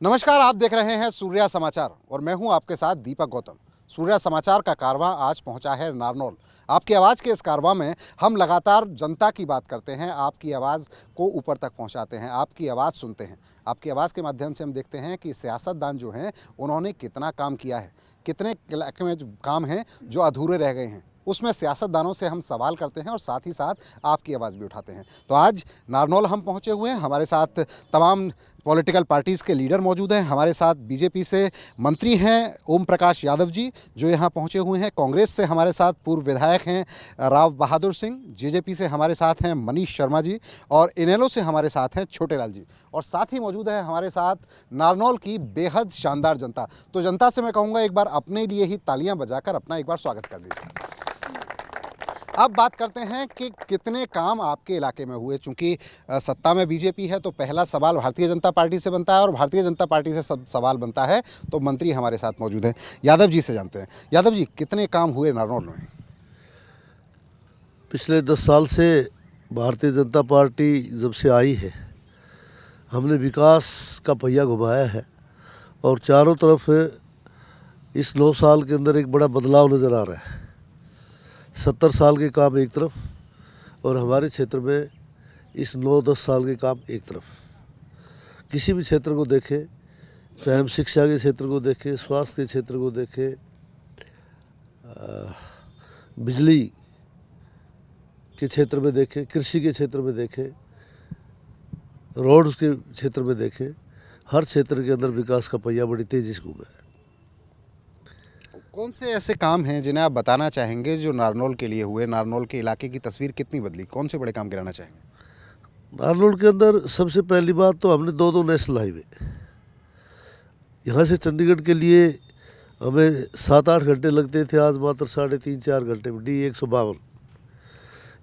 नमस्कार, आप देख रहे हैं सूर्या समाचार और मैं हूं आपके साथ दीपक गौतम। सूर्या समाचार का कारवां आज पहुंचा है नारनौल। आपकी आवाज़ के इस कारवां में हम लगातार जनता की बात करते हैं, आपकी आवाज़ को ऊपर तक पहुंचाते हैं, आपकी आवाज़ सुनते हैं। आपकी आवाज़ के माध्यम से हम देखते हैं कि सियासतदान जो हैं उन्होंने कितना काम किया है, कितने इलाके में जो काम हैं जो अधूरे रह गए हैं, उसमें सियासतदानों से हम सवाल करते हैं और साथ ही साथ आपकी आवाज़ भी उठाते हैं। तो आज नारनौल हम पहुंचे हुए हैं, हमारे साथ तमाम पॉलिटिकल पार्टीज़ के लीडर मौजूद हैं। हमारे साथ बीजेपी से मंत्री हैं ओम प्रकाश यादव जी जो यहाँ पहुँचे हुए हैं। कांग्रेस से हमारे साथ पूर्व विधायक हैं राव बहादुर सिंह। जेजेपी से हमारे साथ हैं मनीष शर्मा जी और इनेलो से हमारे साथ हैं छोटेलाल जी। और साथ ही मौजूद है हमारे साथ नारनौल की बेहद शानदार जनता। तो जनता से मैं कहूँगा एक बार अपने लिए ही तालियाँ बजाकर अपना एक बार स्वागत कर दीजिए। अब बात करते हैं कि कितने काम आपके इलाके में हुए। चूंकि सत्ता में बीजेपी है तो पहला सवाल भारतीय जनता पार्टी से बनता है और भारतीय जनता पार्टी से सब सवाल बनता है। तो मंत्री हमारे साथ मौजूद हैं, यादव जी से जानते हैं। यादव जी, कितने काम हुए नारनौल में? पिछले 10 साल से भारतीय जनता पार्टी जब से आई है, हमने विकास का पहिया घुमाया है और चारों तरफ इस 9 साल के अंदर एक बड़ा बदलाव नज़र आ रहा है। 70 साल के काम एक तरफ और हमारे क्षेत्र में इस 9-10 साल के काम एक तरफ। किसी भी क्षेत्र को देखें, चाहे हम शिक्षा के क्षेत्र को देखें, स्वास्थ्य के क्षेत्र को देखें, बिजली के क्षेत्र में देखें, कृषि के क्षेत्र में देखें, रोड्स के क्षेत्र में देखें, हर क्षेत्र के अंदर विकास का पहिया बड़ी तेज़ी से घूमा है। कौन से ऐसे काम हैं जिन्हें आप बताना चाहेंगे जो नारनौल के लिए हुए? नारनौल के इलाके की तस्वीर कितनी बदली? कौन से बड़े काम गिराना चाहेंगे? नारनौल के अंदर सबसे पहली बात तो हमने दो नेशनल हाईवे, यहाँ से चंडीगढ़ के लिए हमें 7-8 घंटे लगते थे, आज मात्र 3.5-4 घंटे में D152।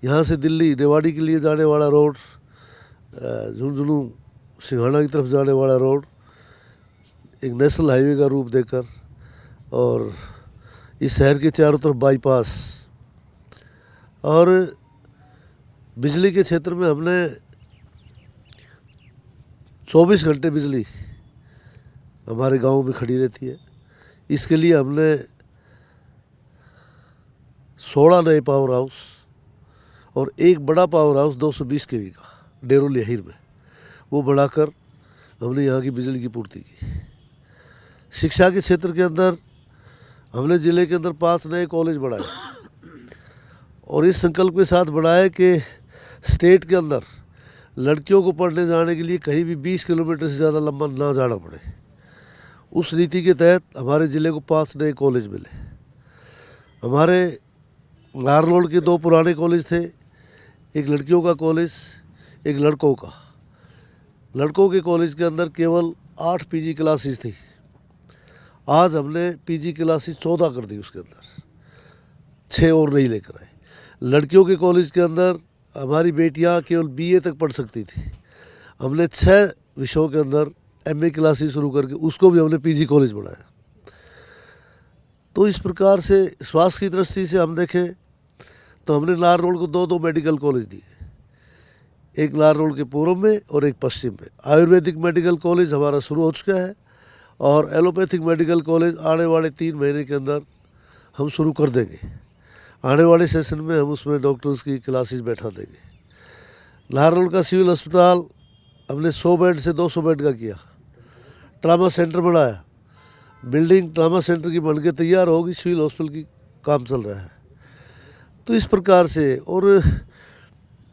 यहाँ से दिल्ली रेवाड़ी के लिए जाने वाला रोड, झुंझुनू सिंघाड़ा की तरफ जाने वाला रोड एक नेशनल हाईवे का रूप देकर, और इस शहर के चारों तरफ बाईपास, और बिजली के क्षेत्र में हमने 24 घंटे बिजली हमारे गांव में खड़ी रहती है। इसके लिए हमने 16 नए पावर हाउस और एक बड़ा पावर हाउस 220 kV का डेरोल यहीर में, वो बढ़ाकर हमने यहाँ की बिजली की पूर्ति की। शिक्षा के क्षेत्र के अंदर हमने ज़िले के अंदर 5 नए कॉलेज बढ़ाए और इस संकल्प के साथ बढ़ाए कि स्टेट के अंदर लड़कियों को पढ़ने जाने के लिए कहीं भी 20 किलोमीटर से ज़्यादा लंबा ना जाना पड़े। उस नीति के तहत हमारे ज़िले को 5 नए कॉलेज मिले। हमारे नारनौल के 2 पुराने कॉलेज थे, एक लड़कियों का कॉलेज, एक लड़कों का। लड़कों के कॉलेज के अंदर केवल 8 PG क्लासेस थी, आज हमने PG क्लासेस 14 कर दी, उसके अंदर 6 और नहीं लेकर आए। लड़कियों के कॉलेज के अंदर हमारी बेटियां केवल BA तक पढ़ सकती थी, हमने 6 विषयों के अंदर MA क्लासेस शुरू करके उसको भी हमने PG कॉलेज बढ़ाया। तो इस प्रकार से स्वास्थ्य की दृष्टि से हम देखें तो हमने नारनौल को 2 मेडिकल कॉलेज दिए, एक नारनौल के पूर्व में और एक पश्चिम में। आयुर्वेदिक मेडिकल कॉलेज हमारा शुरू हो चुका है और एलोपैथिक मेडिकल कॉलेज आने वाले 3 महीने के अंदर हम शुरू कर देंगे। आने वाले सेशन में हम उसमें डॉक्टर्स की क्लासेस बैठा देंगे। नारनौल का सिविल अस्पताल हमने 100 बेड से 200 बेड का किया। ट्रामा सेंटर बढ़ाया, बिल्डिंग ट्रामा सेंटर की बनके तैयार होगी, सिविल हॉस्पिटल की काम चल रहा है। तो इस प्रकार से, और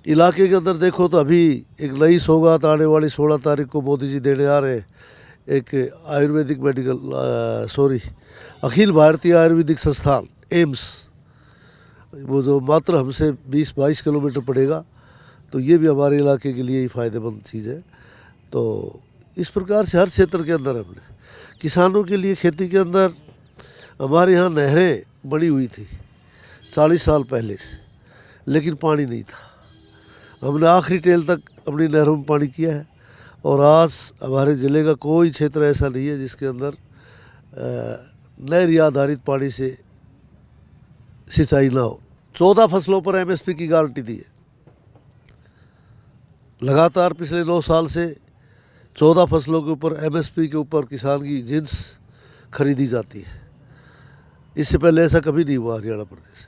इलाके के अंदर देखो तो अभी एक नई सौगात आने वाली 16 तारीख को मोदी जी देने आ रहे हैं, एक आयुर्वेदिक अखिल भारतीय आयुर्वेदिक संस्थान एम्स, वो जो मात्र हमसे 20-22 किलोमीटर पड़ेगा। तो ये भी हमारे इलाके के लिए ही फ़ायदेमंद चीज़ है। तो इस प्रकार से हर क्षेत्र के अंदर हमने किसानों के लिए, खेती के अंदर हमारे यहाँ नहरें बनी हुई थी 40 साल पहले से, लेकिन पानी नहीं था। हमने आखिरी टेल तक अपनी नहरों में पानी किया है और आज हमारे ज़िले का कोई क्षेत्र ऐसा नहीं है जिसके अंदर नहर आधारित पानी से सिंचाई ना हो। 14 फसलों पर MSP की गारंटी दी है। लगातार पिछले 9 साल से 14 फसलों के ऊपर MSP के ऊपर किसान की जिन्स खरीदी जाती है। इससे पहले ऐसा कभी नहीं हुआ हरियाणा प्रदेश।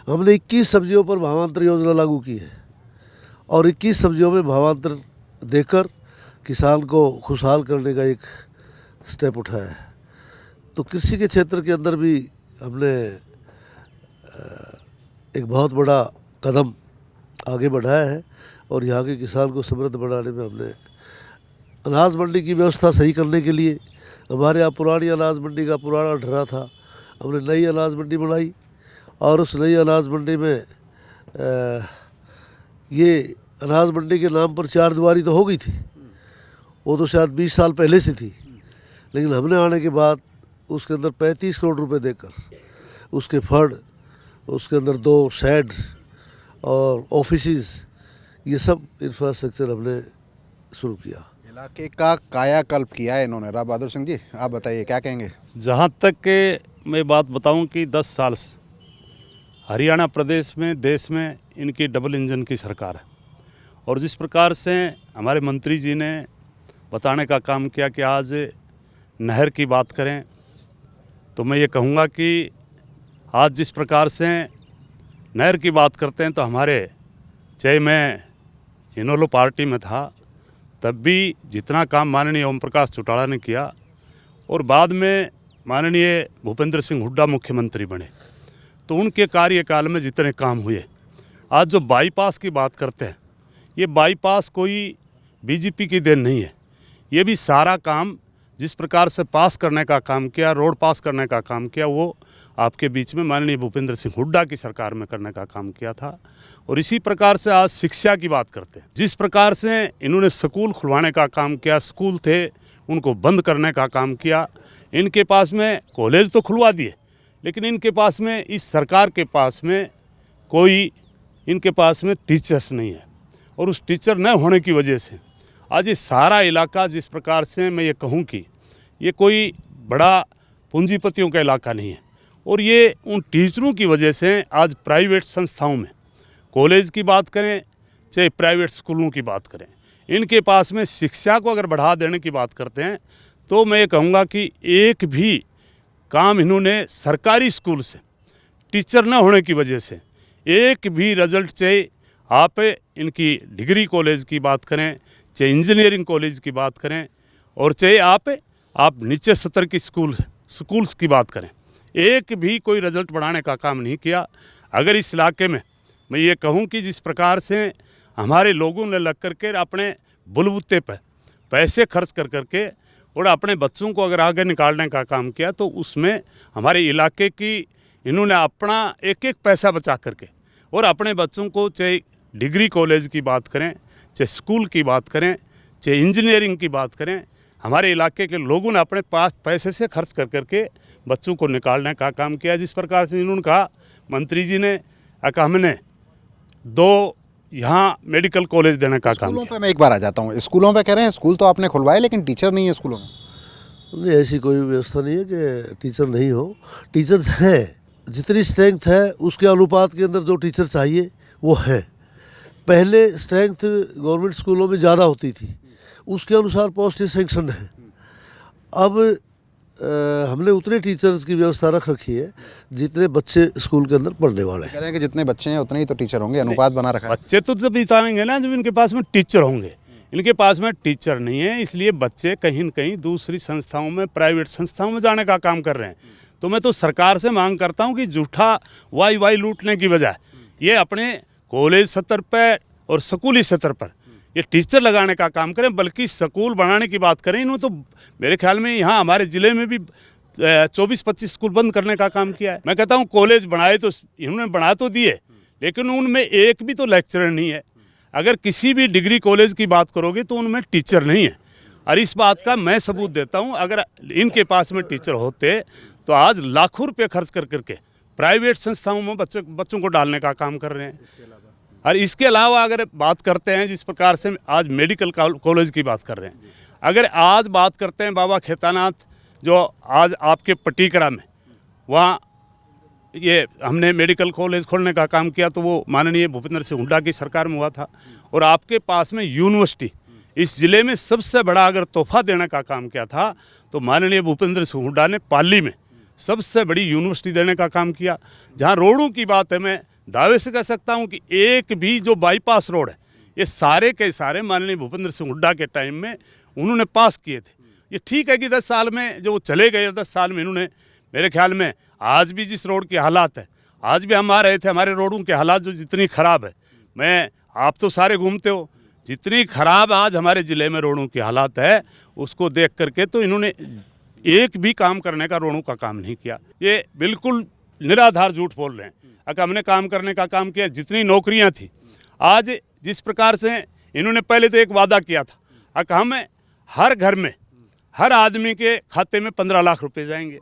हमने 21 सब्जियों पर भावांतर योजना लागू की है और 21 सब्जियों में भावांतर देकर किसान को खुशहाल करने का एक स्टेप उठाया है। तो कृषि के क्षेत्र के अंदर भी हमने एक बहुत बड़ा कदम आगे बढ़ाया है और यहाँ के किसान को समृद्ध बनाने में हमने अनाज मंडी की व्यवस्था सही करने के लिए, हमारे यहाँ पुरानी अनाज मंडी का पुराना ढर्रा था, हमने नई अनाज मंडी बनाई और उस नई अनाज मंडी में ये अनाज मंडी के नाम पर 4 दीवारी तो हो गई थी, वो तो शायद 20 साल पहले से थी, लेकिन हमने आने के बाद उसके अंदर 35 करोड़ रुपए देकर उसके फंड, उसके अंदर 2 शेड और ऑफिसेस, ये सब इंफ्रास्ट्रक्चर हमने शुरू किया। इलाके का कायाकल्प किया है इन्होंने। राव बहादुर सिंह जी, आप बताइए क्या कहेंगे। जहाँ तक के मैं बात बताऊं कि 10 साल से हरियाणा प्रदेश में, देश में इनकी डबल इंजन की सरकार है और जिस प्रकार से हमारे मंत्री जी ने बताने का काम किया कि आज नहर की बात करें तो मैं ये कहूँगा कि आज जिस प्रकार से नहर की बात करते हैं तो हमारे, चाहे मैं इनोलो पार्टी में था तब भी जितना काम माननीय ओम प्रकाश चौटाला ने किया और बाद में माननीय भूपेंद्र सिंह हुड्डा मुख्यमंत्री बने तो उनके कार्यकाल में जितने काम हुए, आज जो बाईपास की बात करते हैं, ये बाईपास कोई बीजेपी की देन नहीं है। ये भी सारा काम जिस प्रकार से पास करने का काम किया, रोड पास करने का काम किया, वो आपके बीच में माननीय भूपेंद्र सिंह हुड्डा की सरकार में करने का काम किया था। और इसी प्रकार से आज शिक्षा की बात करते हैं, जिस प्रकार से इन्होंने स्कूल खुलवाने का काम किया, स्कूल थे उनको बंद करने का काम किया, इनके पास में कॉलेज तो खुलवा दिए लेकिन इनके पास में, इस सरकार के पास में कोई, इनके पास में टीचर्स नहीं है और उस टीचर न होने की वजह से आज ये सारा इलाका, जिस प्रकार से मैं ये कहूँ कि ये कोई बड़ा पूंजीपतियों का इलाका नहीं है और ये उन टीचरों की वजह से आज प्राइवेट संस्थाओं में, कॉलेज की बात करें चाहे प्राइवेट स्कूलों की बात करें, इनके पास में शिक्षा को अगर बढ़ा देने की बात करते हैं तो मैं ये कहूँगा कि एक भी काम इन्होंने सरकारी स्कूल से टीचर न होने की वजह से एक भी रिजल्ट, चाहे आप इनकी डिग्री कॉलेज की बात करें, चाहे इंजीनियरिंग कॉलेज की बात करें और चाहे आप नीचे स्तर की स्कूल्स की बात करें, एक भी कोई रिजल्ट बढ़ाने का काम नहीं किया। अगर इस इलाके में मैं ये कहूँ कि जिस प्रकार से हमारे लोगों ने लग करके अपने बुलबुत्ते पर पैसे खर्च कर करके और अपने बच्चों को अगर आगे निकालने का काम किया तो उसमें हमारे इलाके की इन्होंने अपना एक एक पैसा बचा करके और अपने बच्चों को, चाहे डिग्री कॉलेज की बात करें, चाहे स्कूल की बात करें, चाहे इंजीनियरिंग की बात करें, हमारे इलाके के लोगों ने अपने पास पैसे से खर्च कर करके बच्चों को निकालने का काम किया। जिस प्रकार से इन्होंने कहा, मंत्री जी ने कहा हमने 2 यहाँ मेडिकल कॉलेज देने का काम स्कूलों पे मैं एक बार आ जाता हूँ। स्कूलों पे कह रहे हैं स्कूल तो आपने खुलवाए लेकिन टीचर नहीं है स्कूलों में। नहीं, ऐसी कोई व्यवस्था नहीं है कि टीचर नहीं हो। टीचर्स हैं, जितनी स्ट्रेंथ है उसके अनुपात के अंदर जो टीचर चाहिए वो है। पहले स्ट्रेंथ गवर्नमेंट स्कूलों में ज़्यादा होती थी, उसके अनुसार पोस्ट सेंक्शन है। अब हमने उतने टीचर्स की व्यवस्था रख रखी है जितने बच्चे स्कूल के अंदर पढ़ने वाले हैं। कह रहे हैं कि जितने बच्चे हैं उतने ही तो टीचर होंगे, अनुपात बना रखा है। बच्चे तो जब इताएंगे ना जब इनके पास में टीचर होंगे, इनके पास में टीचर नहीं है, इसलिए बच्चे कहीं न कहीं दूसरी संस्थाओं में, प्राइवेट संस्थाओं में जाने का काम कर रहे हैं। तो मैं तो सरकार से मांग करता हूं कि झूठा वाई लूटने की बजाय ये अपने कॉलेज स्तर पर और स्कूली स्तर पर ये टीचर लगाने का काम करें, बल्कि स्कूल बनाने की बात करें। इन्होंने तो मेरे ख्याल में यहाँ हमारे ज़िले में भी 24-25 स्कूल बंद करने का काम किया है। मैं कहता हूँ कॉलेज बनाए तो इन्होंने बना तो दिए लेकिन उनमें एक भी तो लेक्चरर नहीं है। अगर किसी भी डिग्री कॉलेज की बात करोगे तो उनमें टीचर नहीं है और इस बात का मैं सबूत देता हूँ। अगर इनके पास में टीचर होते तो आज लाखों रुपये खर्च कर करके प्राइवेट संस्थाओं में बच्चों को डालने का काम कर रहे हैं। और इसके अलावा अगर बात करते हैं जिस प्रकार से आज मेडिकल कॉलेज की बात कर रहे हैं, अगर आज बात करते हैं बाबा खेतानाथ जो आज आपके पटीकरा में, वहाँ ये हमने मेडिकल कॉलेज खोलने का काम किया तो वो माननीय भूपेंद्र सिंह हुड्डा की सरकार में हुआ था। और आपके पास में यूनिवर्सिटी इस ज़िले में सबसे बड़ा अगर तोहफा देने का काम किया था तो माननीय भूपेंद्र सिंह हुड्डा ने पाली में सबसे बड़ी यूनिवर्सिटी देने का काम किया। जहाँ रोडों की बात है, मैं दावे से कह सकता हूँ कि एक भी जो बाईपास रोड है ये सारे के सारे माननीय भूपेंद्र सिंह हुड्डा के टाइम में उन्होंने पास किए थे। ये ठीक है कि 10 साल में जो वो चले गए, 10 साल में इन्होंने मेरे ख्याल में आज भी जिस रोड की हालात है, आज भी हम आ रहे थे, हमारे रोडों के हालात जो जितनी ख़राब है, मैं आप तो सारे घूमते हो, जितनी ख़राब आज हमारे ज़िले में रोडों की हालात है उसको देख करके तो इन्होंने एक भी काम करने का रोडों का काम नहीं किया। ये बिल्कुल निराधार झूठ बोल रहे हैं। अगर हमने काम करने का काम किया, जितनी नौकरियां थी, आज जिस प्रकार से इन्होंने पहले तो एक वादा किया था, अगर हमें हर घर में हर आदमी के खाते में 15 लाख रुपए जाएंगे,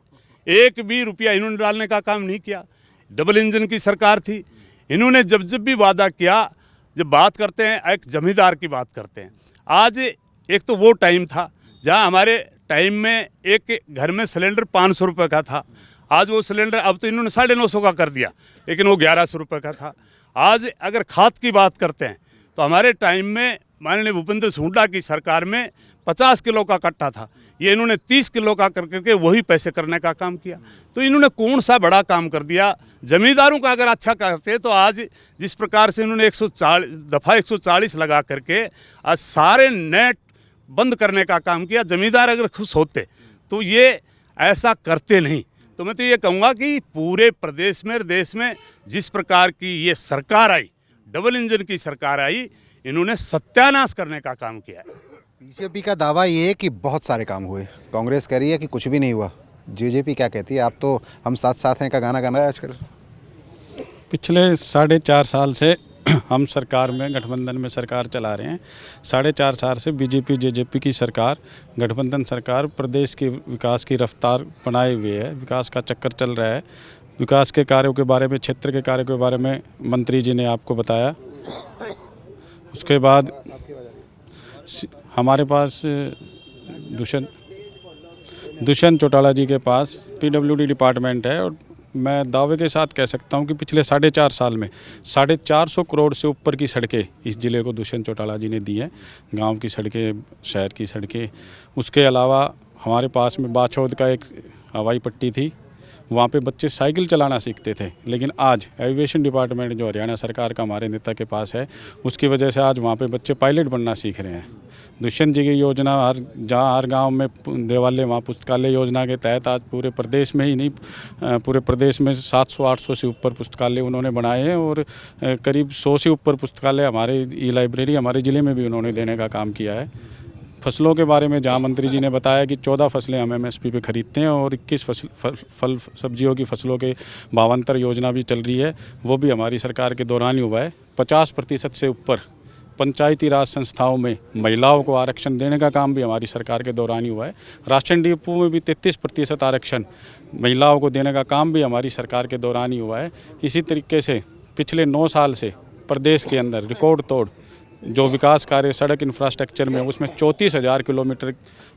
एक भी रुपया इन्होंने डालने का काम नहीं किया। डबल इंजन की सरकार थी, इन्होंने जब जब भी वादा किया, जब बात करते हैं एक जमींदार की बात करते हैं। आज एक तो वो टाइम था जहां हमारे टाइम में एक घर में सिलेंडर 500 रुपये का था, आज वो सिलेंडर अब तो इन्होंने 950 का कर दिया, लेकिन वो 1100 रुपये का था। आज अगर खाद की बात करते हैं तो हमारे टाइम में माननीय भूपेंद्र सिंह हुड्डा की सरकार में 50 किलो का कट्टा था, ये इन्होंने 30 किलो का कर करके वही पैसे करने का काम किया। तो इन्होंने कौन सा बड़ा काम कर दिया। जमींदारों का अगर अच्छा करते तो आज जिस प्रकार से इन्होंने 140 लगा करके आज सारे नेट बंद करने का काम किया, जमींदार अगर खुश होते तो ये ऐसा करते नहीं। तो मैं तो ये कहूँगा कि पूरे प्रदेश में, देश में जिस प्रकार की ये सरकार आई, डबल इंजन की सरकार आई, इन्होंने सत्यानाश करने का काम किया है। बीजेपी का दावा ये है कि बहुत सारे काम हुए, कांग्रेस कह रही है कि कुछ भी नहीं हुआ। जेजेपी क्या कहती है? आप तो हम साथ साथ हैं का गाना गाना है आजकल। पिछले 4.5 साल से हम सरकार में, गठबंधन में सरकार चला रहे हैं। 4.5 साल से बीजेपी जेजेपी की सरकार, गठबंधन सरकार प्रदेश के विकास की रफ्तार बनाए हुए है, विकास का चक्कर चल रहा है। विकास के कार्यों के बारे में, क्षेत्र के कार्यों के बारे में मंत्री जी ने आपको बताया। उसके बाद हमारे पास दुष्यंत चौटाला जी के पास पीडब्ल्यूडी डिपार्टमेंट है और मैं दावे के साथ कह सकता हूं कि पिछले 4.5 साल में 450 करोड़ से ऊपर की सड़कें इस ज़िले को दुष्यंत चौटाला जी ने दी हैं। गांव की सड़कें, शहर की सड़कें। उसके अलावा हमारे पास में बाछौद का एक हवाई पट्टी थी, वहाँ पे बच्चे साइकिल चलाना सीखते थे, लेकिन आज एविएशन डिपार्टमेंट जो हरियाणा सरकार का हमारे नेता के पास है, उसकी वजह से आज वहाँ पे बच्चे पायलट बनना सीख रहे हैं। दुष्यंत जी की योजना जहाँ हर गांव में देवालय, वहाँ पुस्तकालय योजना के तहत आज पूरे प्रदेश में ही नहीं, पूरे प्रदेश में 700-800 से ऊपर पुस्तकालय उन्होंने बनाए हैं और करीब 100 से ऊपर पुस्तकालय हमारे ई लाइब्रेरी हमारे ज़िले में भी उन्होंने देने का काम किया है। फसलों के बारे में जहाँ मंत्री जी ने बताया कि 14 फसलें हम MSP पे खरीदते हैं और 21 फल सब्जियों की फसलों के भावांतर योजना भी चल रही है, वो भी हमारी सरकार के दौरान ही हुआ है। 50% से ऊपर पंचायती राज संस्थाओं में महिलाओं को आरक्षण देने का काम भी हमारी सरकार के दौरान ही हुआ है। राशन डिपो में भी 33% आरक्षण महिलाओं को देने का काम भी हमारी सरकार के दौरान ही हुआ है। इसी तरीके से पिछले 9 साल से प्रदेश के अंदर रिकॉर्ड तोड़ जो विकास कार्य सड़क इंफ्रास्ट्रक्चर में, उसमें 34,000 किलोमीटर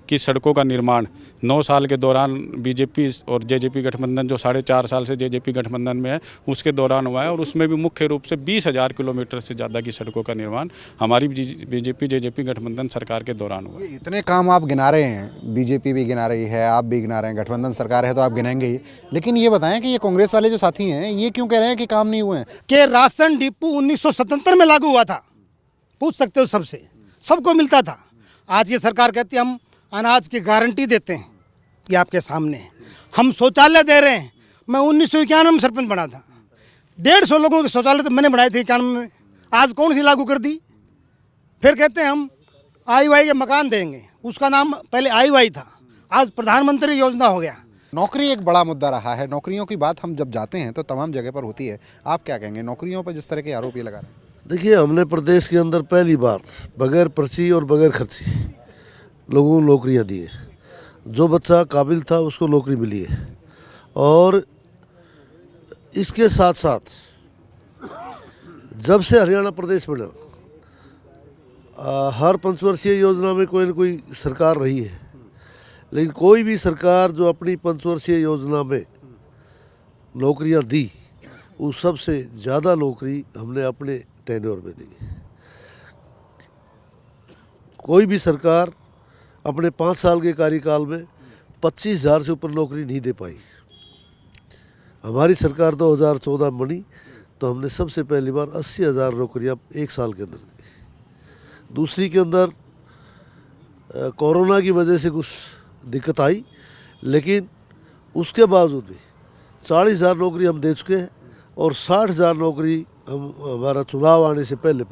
की सड़कों का निर्माण 9 साल के दौरान बीजेपी और जेजेपी गठबंधन जो 4.5 साल से जेजेपी गठबंधन में है उसके दौरान हुआ है और उसमें भी मुख्य रूप से 20,000 किलोमीटर से ज़्यादा की सड़कों का निर्माण हमारी बीजेपी जेजेपी गठबंधन सरकार के दौरान हुआ। इतने काम आप गिना रहे हैं, बीजेपी भी गिना रही है, आप भी गिना रहे हैं, गठबंधन सरकार है तो आप गिनाएंगे ही, लेकिन ये बताएं कि ये कांग्रेस वाले जो साथी हैं ये क्यों कह रहे हैं कि काम नहीं हुए हैं? कि राशन डिपो 1977 में लागू हुआ था, पूछ सकते हो सबसे, सबको मिलता था। आज ये सरकार कहती है हम अनाज की गारंटी देते हैं, ये आपके सामने है। हम शौचालय दे रहे हैं। मैं 1991 में सरपंच बना था, 150 लोगों के शौचालय तो मैंने बनाए थे 91 में। आज कौन सी लागू कर दी? फिर कहते हैं हम IY के मकान देंगे, उसका नाम पहले IY था, आज प्रधानमंत्री योजना हो गया। नौकरी एक बड़ा मुद्दा रहा है। नौकरियों की बात हम जब जाते हैं तो तमाम जगह पर होती है, आप क्या कहेंगे नौकरियों पर जिस तरह के आरोप ये लगा रहे हैं? देखिए, हमने प्रदेश के अंदर पहली बार बगैर पर्ची और बगैर खर्ची लोगों को नौकरियां दी है। जो बच्चा काबिल था उसको नौकरी मिली है और इसके साथ साथ जब से हरियाणा प्रदेश बना, हर पंचवर्षीय योजना में कोई न कोई सरकार रही है, लेकिन कोई भी सरकार जो अपनी पंचवर्षीय योजना में नौकरियां दी, उस सबसे ज़्यादा नौकरी हमने अपने टेन्योर में दी। कोई भी सरकार अपने 5 साल के कार्यकाल में 25,000 से ऊपर नौकरी नहीं दे पाई। हमारी सरकार 2014 में बनी तो हमने सबसे पहली बार 80,000 नौकरियाँ 1 साल के अंदर दी। दूसरी के अंदर कोरोना की वजह से कुछ दिक्कत आई, लेकिन उसके बावजूद भी 40,000 नौकरी हम दे चुके हैं और 60,000 नौकरी हम हमारा चुनाव आने से पहले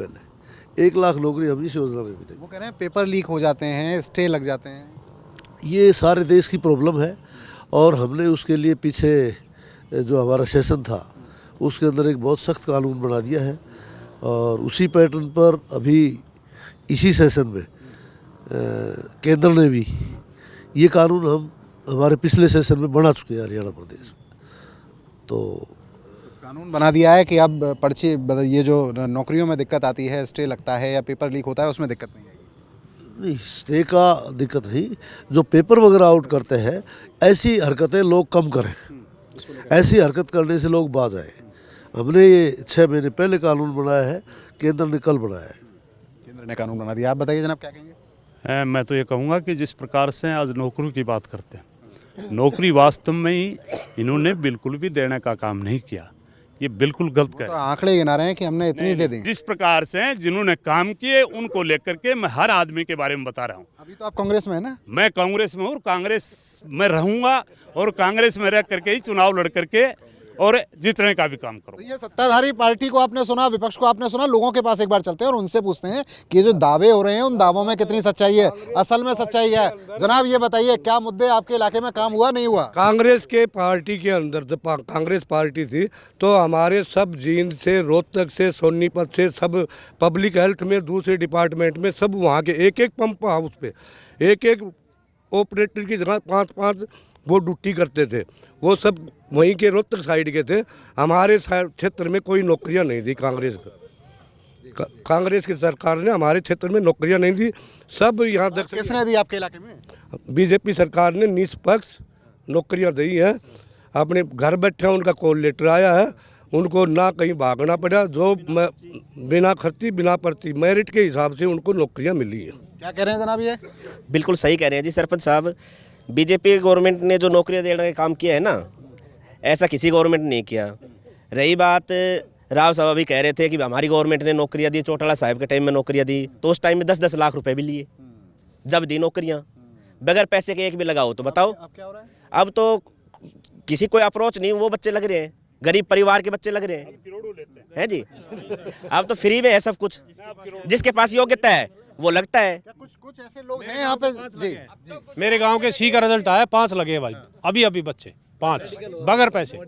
1 लाख नौकरी हम इस योजना में भी देंगे। वो कह रहे हैं पेपर लीक हो जाते हैं, स्टे लग जाते हैं। ये सारे देश की प्रॉब्लम है और हमने उसके लिए पीछे जो हमारा सेशन था उसके अंदर एक बहुत सख्त कानून बना दिया है और उसी पैटर्न पर अभी इसी सेशन में केंद्र ने भी ये कानून हम हमारे पिछले सेशन में बना चुके हैं हरियाणा प्रदेश में। तो कानून बना दिया है कि अब पर्ची ये जो नौकरियों में दिक्कत आती है, स्टे लगता है या पेपर लीक होता है, उसमें दिक्कत नहीं आएगी। नहीं, स्टे का दिक्कत नहीं, जो पेपर वगैरह आउट करते हैं ऐसी हरकतें लोग कम करें, ऐसी हरकत करने से लोग बाज आए। हमने ये 6 महीने पहले कानून बनाया है, केंद्र ने कल बनाया है। केंद्र ने कानून बना दिया। आप बताइए जनाब, क्या कहेंगे? मैं तो ये कहूँगा कि जिस प्रकार से आज नौकरी की बात करते हैं, नौकरी वास्तव में ही इन्होंने बिल्कुल भी देने का काम नहीं किया। ये बिल्कुल गलत तो कर आंकड़े गिना रहे हैं कि हमने इतनी दे दी। जिस प्रकार से जिन्होंने काम किए उनको लेकर के मैं हर आदमी के बारे में बता रहा हूँ। अभी तो आप कांग्रेस में है ना? मैं कांग्रेस में हूँ, कांग्रेस में रहूँगा और कांग्रेस में रह करके ही चुनाव लड़ करके और जीतने का भी काम करो। तो ये सत्ताधारी पार्टी को आपने सुना, विपक्ष को आपने सुना, लोगों के पास एक बार चलते हैं और उनसे पूछते हैं कि ये जो दावे हो रहे हैं उन दावों में कितनी सच्चाई है, असल में सच्चाई है। जनाब ये बताइए, क्या मुद्दे आपके इलाके में काम हुआ, नहीं हुआ? कांग्रेस के पार्टी के अंदर जब कांग्रेस पार्टी थी तो हमारे सब जींद से, रोहतक से, सोनीपत से, सब पब्लिक हेल्थ में, दूसरे डिपार्टमेंट में, सब वहाँ के एक पंप हाउस पे एक ऑपरेटर की जगह 5 वो ड्यूटी करते थे। वो सब वहीं के रोहतक साइड के थे। हमारे क्षेत्र में कोई नौकरियां नहीं दी कांग्रेस की सरकार ने हमारे क्षेत्र में नौकरियां नहीं दी। सब यहाँ तक किसने दी आपके इलाके में? बीजेपी सरकार ने निष्पक्ष नौकरियां दी हैं। अपने घर बैठे उनका कॉल लेटर आया है, उनको ना कहीं भागना पड़ा, जो बिना खर्ची बिना पर्ची मेरिट के हिसाब से उनको नौकरियां मिली हैं। क्या कह रहे हैं जनाब? ये बिल्कुल सही कह रहे हैं जी सरपंच साहब। बीजेपी गवर्नमेंट ने जो नौकरियां देने का काम किया है ना, ऐसा किसी गवर्नमेंट ने नहीं किया। रही बात, राव साहब अभी कह रहे थे कि हमारी गवर्नमेंट ने नौकरियां दी, चौटाला साहब के टाइम में नौकरियां दी, तो उस टाइम में 10-10 लाख रुपए भी लिए जब दी नौकरियां, बगैर पैसे के एक भी लगाओ तो बताओ। अब क्या हो रहा है? अब तो किसी कोई अप्रोच नहीं, वो बच्चे लग रहे हैं, गरीब परिवार के बच्चे लग रहे हैं जी। अब तो फ्री में है सब कुछ, जिसके पास योग्यता है वो लगता है। कुछ ऐसे लोग हैं यहाँ पे जी। मेरे गांव के सी का रिजल्ट आया, 5 लगे भाई, अभी बच्चे 5 बगैर पैसे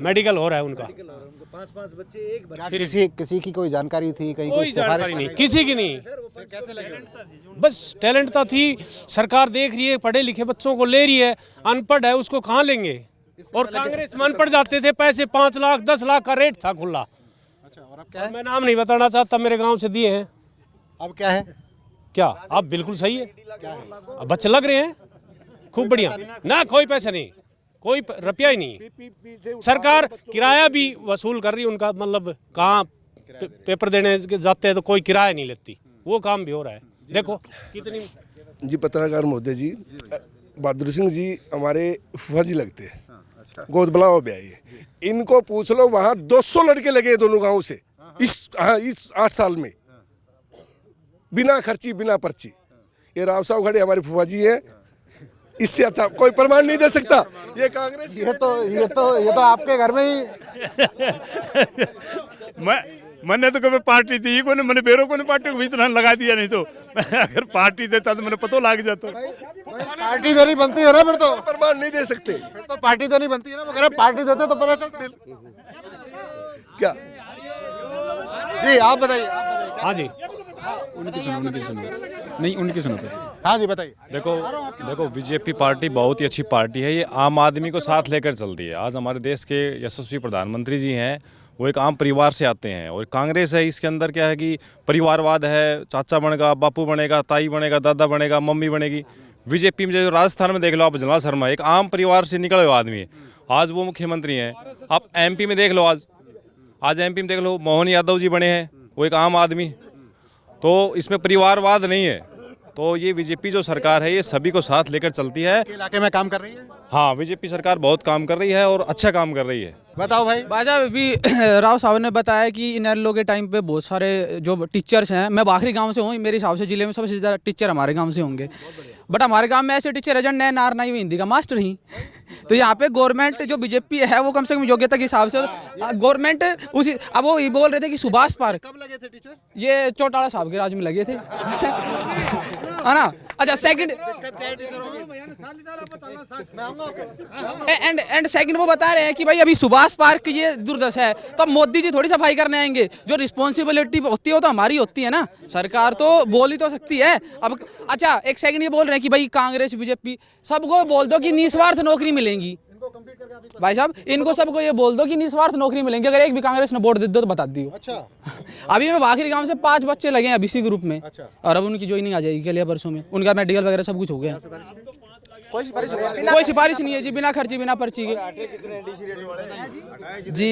मेडिकल हो रहा है उनका। 5 बच्चे एक क्या किसी की कोई जानकारी थी, कहीं कोई जानकारी नहीं, किसी की नहीं, कैसे लगे? बस टैलेंट तो थी, सरकार देख रही है, पढ़े लिखे बच्चों को ले रही है, अनपढ़ है उसको कहाँ लेंगे। और कांग्रेस में अनपढ़ जाते थे, पैसे 5 लाख 10 लाख का रेट था खुला। अच्छा, और अब क्या है? मैं नाम नहीं बताना चाहता, मेरे गाँव से दिए हैं। अब क्या है? क्या आप बिल्कुल सही है, अब बच्चे लग रहे हैं खूब बढ़िया ना, कोई पैसा नहीं, कोई रुपया ही नहीं। सरकार किराया भी वसूल कर रही है उनका, मतलब कहाँ पेपर देने जाते हैं तो कोई किराया नहीं लेती, वो काम भी हो रहा है। देखो कितनी जी। पत्रकार महोदय जी, बहादुर सिंह जी हमारे फुफा जी लगते हैं, गोद बलाओ ब्याई है। इनको पूछ लो, वहाँ 200 लड़के लगे दोनों गाँव से इस 8 साल में, बिना खर्ची बिना पर्ची। ये राव साहब खड़े हमारे फुफा जी हैं, इससे अच्छा कोई प्रमाण नहीं दे सकता। ये कांग्रेस ये तो आपके घर में ही मैंने तो कभी पार्टी दी को मैंने बेरों को पार्टी को भी इतना लगा दिया, नहीं तो अगर पार्टी देता तो मैंने पता लग जाता। पार्टी देनी बनती है ना, फिर तो प्रमाण नहीं दे सकते। फिर तो पार्टी देनी बनती है ना, अगर पार्टी देते तो पता चलता। क्या जी आप बताइए। हाँ जी, उनकी सुनो तो। हाँ जी बताइए। देखो बीजेपी पार्टी बहुत ही अच्छी पार्टी है। ये आम आदमी को साथ लेकर चलती है। आज हमारे देश के यशस्वी प्रधानमंत्री जी हैं, वो एक आम परिवार से आते हैं। और कांग्रेस है, इसके अंदर क्या है कि परिवारवाद है, चाचा बनेगा, बापू बनेगा, ताई बनेगा, दादा बनेगा, मम्मी बनेगी। बीजेपी में जो राजस्थान में देख लो आप, जला शर्मा एक आम परिवार से निकले हुए आदमी है, आज वो मुख्यमंत्री हैं। आप एमपी में देख लो, आज एमपी में देख लो मोहन यादव जी बने हैं, वो एक आम आदमी। तो इसमें परिवारवाद नहीं है, तो ये बीजेपी जो सरकार है ये सभी को साथ लेकर चलती है। आपके इलाके में काम कर रही है? हाँ, बीजेपी सरकार बहुत काम कर रही है और अच्छा काम कर रही है। बताओ भाई। बाजा अभी राव साहब ने बताया कि इनेलो के टाइम पे बहुत सारे जो टीचर्स हैं, मैं बाखरी गांव से हूँ, मेरे हिसाब से जिले में सबसे ज़्यादा टीचर हमारे गांव से होंगे, बट हमारे गांव में ऐसे टीचर एजेंट नए नार नहीं हिंदी का मास्टर ही। तो यहाँ पे गवर्नमेंट जो बीजेपी है वो कम से कम योग्यता के हिसाब से गवर्नमेंट उसी, अब वो ये बोल रहे थे कि सुभाष पार्क कब लगे थे टीचर? ये चौटाला साहब के राज में लगे थे है ना। अच्छा सेकंड एंड सेकंड वो बता रहे हैं कि भाई अभी सुभाष पार्क ये दुर्दशा है, तो अब मोदी जी थोड़ी सफाई करने आएंगे। जो रिस्पॉन्सिबिलिटी होती है वो तो हमारी होती है ना, सरकार तो बोल ही तो सकती है। अब अच्छा एक सेकंड ये बोल रहे हैं कि भाई कांग्रेस बीजेपी सबको बोल दो कि निस्वार्थ नौकरी मिलेंगी। भाई साहब इनको सबको ये बोल दो कि निस्वार्थ नौकरी मिलेंगी, अगर एक भी कांग्रेस ने वोट दे दो तो बता दियो। अच्छा। अभी मैं बाखरी गांव से 5 बच्चे लगे हैं अभी इसी ग्रुप में। अच्छा। और अब उनकी ज्वाइनिंग आ जाएगी कल या परसों में, उनका मेडिकल वगैरह सब कुछ हो गया। कोई सिफारिश नहीं है जी, बिना खर्ची बिना पर्ची के। जी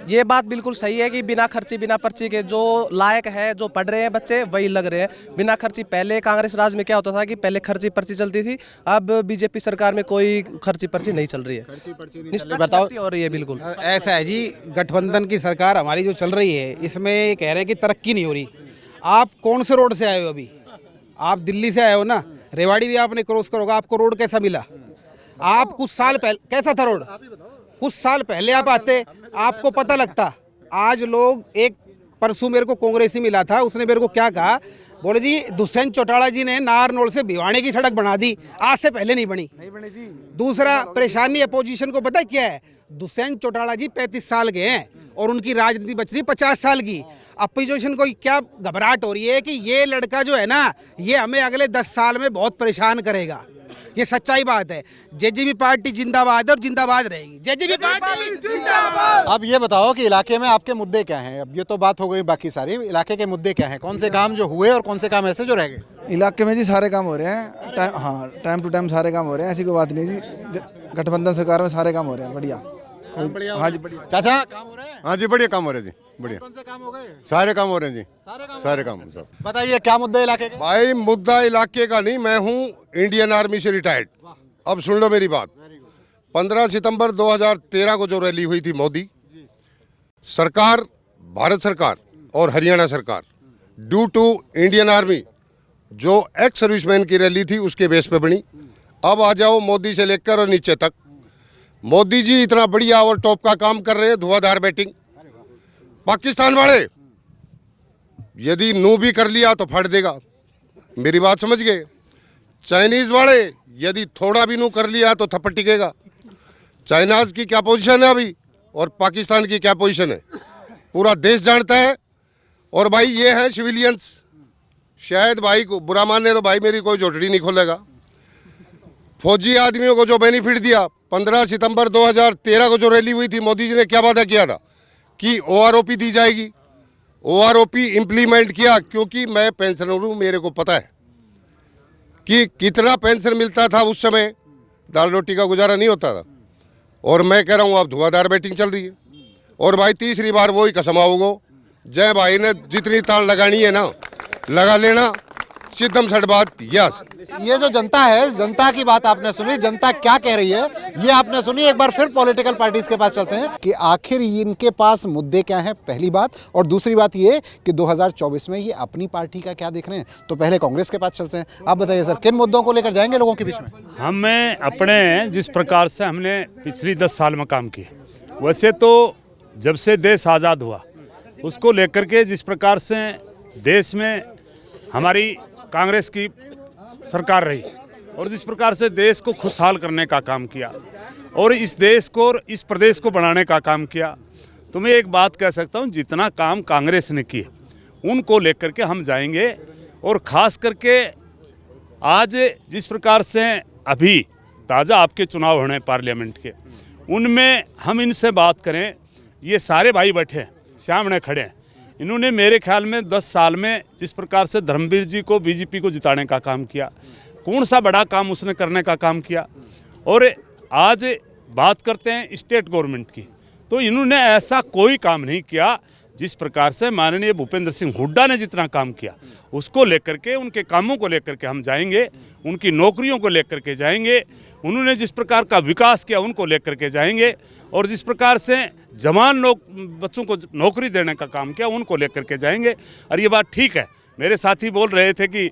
ये बात बिल्कुल सही है कि बिना खर्ची बिना पर्ची के जो लायक है, जो पढ़ रहे हैं बच्चे वही लग रहे हैं। बिना खर्ची पहले कांग्रेस राज में क्या होता था कि पहले खर्ची पर्ची चलती थी, अब बीजेपी सरकार में कोई खर्ची पर्ची नहीं चल रही है, निष्पक्ष भर्ती हो रही है। बिल्कुल ऐसा है जी, गठबंधन की सरकार हमारी जो चल रही है इसमें ये कह रहे हैं कि तरक्की नहीं हो रही। आप कौन से रोड से आए हो? अभी आप दिल्ली से आए हो ना, रेवाड़ी भी आपने क्रॉस करोगा, आपको रोड कैसा मिला? आप कुछ साल पहले कैसा था रोड? कुछ साल पहले आप आते आपको पता लगता। आज लोग, एक परसों मेरे को कांग्रेसी मिला था, उसने मेरे को क्या कहा, बोले जी दुष्यंत चौटाला जी ने नारनौल से भिवानी की सड़क बना दी, आज से पहले नहीं बनी जी। दूसरा परेशानी अपोजिशन को पता क्या है, दुष्यंत चौटाला जी 35 साल के हैं और उनकी राजनीति बच रही 50 साल की। अपोजिशन को क्या घबराहट हो रही है कि ये लड़का जो है ना ये हमें अगले 10 साल में बहुत परेशान करेगा। ये सच्चाई बात है। जेजेपी पार्टी जिंदाबाद है और जिंदाबाद रहेगी। जेजेपी पार्टी जिंदाबाद। अब ये बताओ कि इलाके में आपके मुद्दे क्या हैं? अब ये तो बात हो गई, बाकी सारी इलाके के मुद्दे क्या हैं? कौन से काम जो हुए और कौन से काम ऐसे जो रह गए? इलाके में जी सारे काम हो रहे हैं, हाँ टाइम टू टाइम सारे काम हो रहे हैं, ऐसी कोई बात नहीं जी। गठबंधन सरकार में सारे काम हो रहे हैं, बढ़िया। हाँ जी बढ़िया। चाचा काम हो रहे हैं? हाँ जी बढ़िया काम हो रहे हैं जी, बढ़िया। कौन से काम हो गए? सारे काम हो रहे हैं जी, सारे काम सब। बताइए क्या मुद्दा इलाके के? भाई मुद्दा इलाके का नहीं, मैं हूँ इंडियन आर्मी से रिटायर्ड। अब सुन लो मेरी बात। 15 सितंबर 2013 को जो रैली हुई थी मोदी सरकार, भारत सरकार और हरियाणा सरकार, ड्यू टू इंडियन आर्मी जो एक्स सर्विसमैन की रैली थी उसके बेस पे बनी। अब आ जाओ मोदी से लेकर और नीचे तक, मोदी जी इतना बढ़िया और टॉप का काम कर रहे हैं, धुआंधार बैटिंग। पाकिस्तान वाले यदि नू भी कर लिया तो फाड़ देगा, मेरी बात समझ गए। चाइनीज वाले यदि थोड़ा भी नू कर लिया तो थप्पड़ टिकेगा। चाइनाज की क्या पोजीशन है अभी और पाकिस्तान की क्या पोजीशन है पूरा देश जानता है। और भाई ये हैं सिविलियंस, शायद भाई को बुरा मानने तो भाई मेरी कोई झोटड़ी नहीं खोलेगा। फौजी आदमियों को जो बेनिफिट दिया, 15 सितंबर 2013 को जो रैली हुई थी, मोदी जी ने क्या वादा किया था कि OROP दी जाएगी। OROP इम्प्लीमेंट किया, क्योंकि मैं पेंशनर हूँ, मेरे को पता है कि कितना पेंशन मिलता था उस समय, दाल रोटी का गुजारा नहीं होता था। और मैं कह रहा हूँ अब धुआंधार बैटिंग चल रही है। और भाई तीसरी बार वही कसम आओगो, जय भाई ने जितनी ताल लगानी है ना लगा लेना, सिद्धम सट बात। यस, ये जो जनता है, जनता की बात आपने सुनी, जनता क्या कह रही है ये आपने सुनी। एक बार फिर पॉलिटिकल पार्टीज के पास चलते हैं कि आखिर इनके पास मुद्दे क्या हैं, पहली बात। और दूसरी बात ये कि 2024 में ये अपनी पार्टी का क्या देख रहे हैं। तो पहले कांग्रेस के पास चलते हैं। आप बताइए सर, किन मुद्दों को लेकर जाएंगे लोगों के बीच में? हमें अपने जिस प्रकार से हमने पिछली 10 साल में काम किए, वैसे तो जब से देश आज़ाद हुआ उसको लेकर के जिस प्रकार से देश में हमारी कांग्रेस की सरकार रही और जिस प्रकार से देश को खुशहाल करने का काम किया और इस देश को और इस प्रदेश को बनाने का काम किया, तो मैं एक बात कह सकता हूँ, जितना काम कांग्रेस ने किए उनको लेकर के हम जाएंगे। और ख़ास करके आज जिस प्रकार से अभी ताज़ा आपके चुनाव होने पार्लियामेंट के, उनमें हम इनसे बात करें, ये सारे भाई बैठे हैं, सामने खड़े हैं, इन्होंने मेरे ख्याल में 10 साल में जिस प्रकार से धर्मवीर जी को बीजेपी को जिताने का काम किया, कौन सा बड़ा काम उसने करने का काम किया। और आज बात करते हैं स्टेट गवर्नमेंट की, तो इन्होंने ऐसा कोई काम नहीं किया जिस प्रकार से माननीय भूपेंद्र सिंह हुड्डा ने जितना काम किया उसको लेकर के, उनके कामों को लेकर के हम जाएंगे, उनकी नौकरियों को लेकर के जाएंगे, उन्होंने जिस प्रकार का विकास किया उनको लेकर के जाएंगे, और जिस प्रकार से जवान बच्चों को नौकरी देने का काम किया उनको लेकर के जाएंगे। और ये बात ठीक है, मेरे साथी बोल रहे थे कि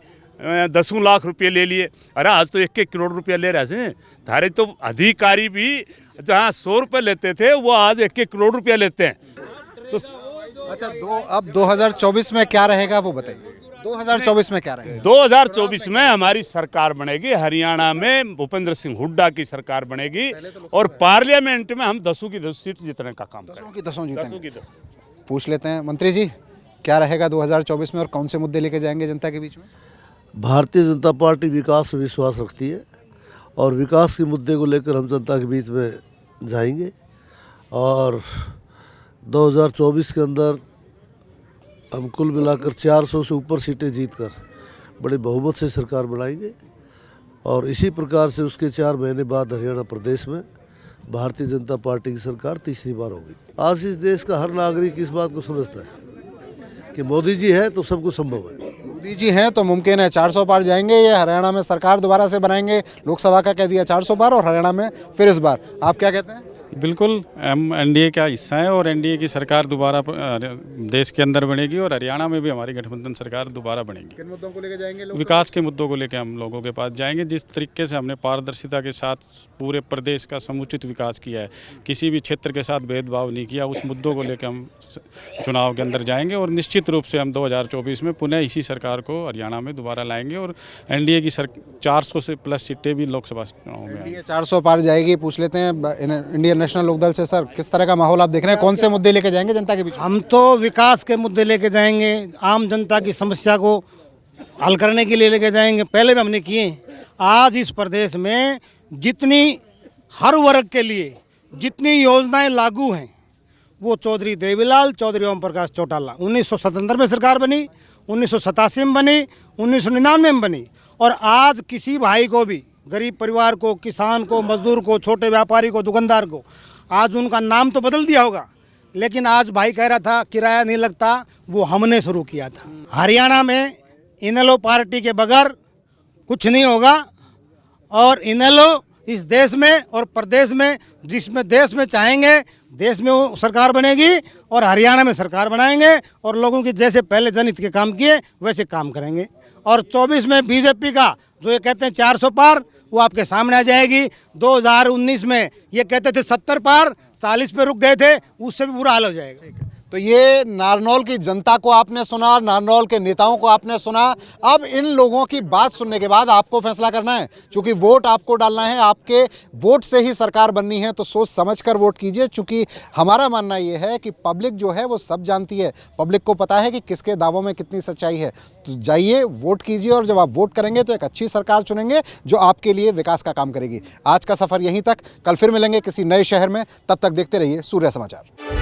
10 लाख रुपये ले लिए, अरे आज तो 1-1 करोड़ रुपया ले रहे हैं। थारे तो अधिकारी भी जहाँ 100 रुपये लेते थे वो आज 1-1 करोड़ रुपया लेते हैं। तो अच्छा, अब 2024 में क्या रहेगा वो बताइए। 2024 में क्या रहेगा? 2024 में हमारी सरकार बनेगी, हरियाणा में भूपेंद्र सिंह हुड्डा की सरकार बनेगी, और पार्लियामेंट में हम 10 की 10 सीट जीतने का काम करेंगे। 10 जीतेंगे। पूछ लेते हैं मंत्री जी, क्या रहेगा 2024 में और कौन से मुद्दे लेके जाएंगे जनता के बीच में? भारतीय जनता पार्टी विकास में विश्वास रखती है और विकास के मुद्दे को लेकर हम जनता के बीच में जाएंगे, और 2024 के अंदर हम कुल मिलाकर 400 से ऊपर सीटें जीतकर बड़े बहुमत से सरकार बनाएंगे, और इसी प्रकार से उसके 4 महीने बाद हरियाणा प्रदेश में भारतीय जनता पार्टी की सरकार तीसरी बार होगी। आज इस देश का हर नागरिक इस बात को समझता है कि मोदी जी है तो सब कुछ संभव है। मोदी जी हैं तो मुमकिन है। 400 पार जाएंगे, ये हरियाणा में सरकार दोबारा से बनाएंगे। लोकसभा का कह दिया 400 पार, और हरियाणा में फिर इस बार। आप क्या कहते हैं? बिल्कुल, हम एनडीए का हिस्सा है और एनडीए की सरकार दोबारा देश के अंदर बनेगी, और हरियाणा में भी हमारी गठबंधन सरकार दोबारा बनेगी। किन मुद्दों को लेकर जाएंगे? विकास के मुद्दों को लेकर हम लोगों के पास जाएंगे। जिस तरीके से हमने पारदर्शिता के साथ पूरे प्रदेश का समुचित विकास किया है, किसी भी क्षेत्र के साथ भेदभाव नहीं किया, उस मुद्दों को लेकर हम चुनाव के अंदर जाएंगे, और निश्चित रूप से हम 2024 में पुनः इसी सरकार को हरियाणा में दोबारा लाएंगे, और एनडीए की 400 से प्लस सीटें भी लोकसभा चुनाव में आएंगी। 400 पार जाएगी। पूछ लेते हैं इंडियन नेशनल लोकदल से, सर किस तरह का माहौल आप देख रहे हैं? कौन से मुद्दे लेके जाएंगे जनता के बीच? हम तो विकास के मुद्दे लेके जाएंगे, आम जनता की समस्या को हल करने के लिए लेके जाएंगे। पहले भी हमने किए। आज इस प्रदेश में जितनी हर वर्ग के लिए जितनी योजनाएं लागू हैं वो चौधरी देवीलाल, चौधरी ओम प्रकाश चौटाला 1977 में सरकार बनी, 1987 में बनी, 1999 में बनी, और आज किसी भाई को भी, गरीब परिवार को, किसान को, मजदूर को, छोटे व्यापारी को, दुकानदार को, आज उनका नाम तो बदल दिया होगा, लेकिन आज भाई कह रहा था किराया नहीं लगता, वो हमने शुरू किया था। हरियाणा में इनेलो पार्टी के बगैर कुछ नहीं होगा, और इनेलो इस देश में और प्रदेश में, जिसमें देश में चाहेंगे देश में वो सरकार बनेगी, और हरियाणा में सरकार बनाएंगे, और लोगों की जैसे पहले जनहित के काम किए वैसे काम करेंगे। और 24 में बीजेपी का जो ये कहते हैं 400 पार, वो आपके सामने आ जाएगी। 2019 में ये कहते थे 70 पार, 40 पे रुक गए थे, उससे भी बुरा हाल हो जाएगा। तो ये नारनौल की जनता को आपने सुना, नारनौल के नेताओं को आपने सुना। अब इन लोगों की बात सुनने के बाद आपको फैसला करना है, क्योंकि वोट आपको डालना है, आपके वोट से ही सरकार बननी है, तो सोच समझकर वोट कीजिए। क्योंकि हमारा मानना ये है कि पब्लिक जो है वो सब जानती है, पब्लिक को पता है कि किसके दावों में कितनी सच्चाई है। तो जाइए वोट कीजिए, और जब आप वोट करेंगे तो एक अच्छी सरकार चुनेंगे जो आपके लिए विकास का काम करेगी। आज का सफ़र यहीं तक, कल फिर मिलेंगे किसी नए शहर में। तब तक देखते रहिए सूर्य समाचार।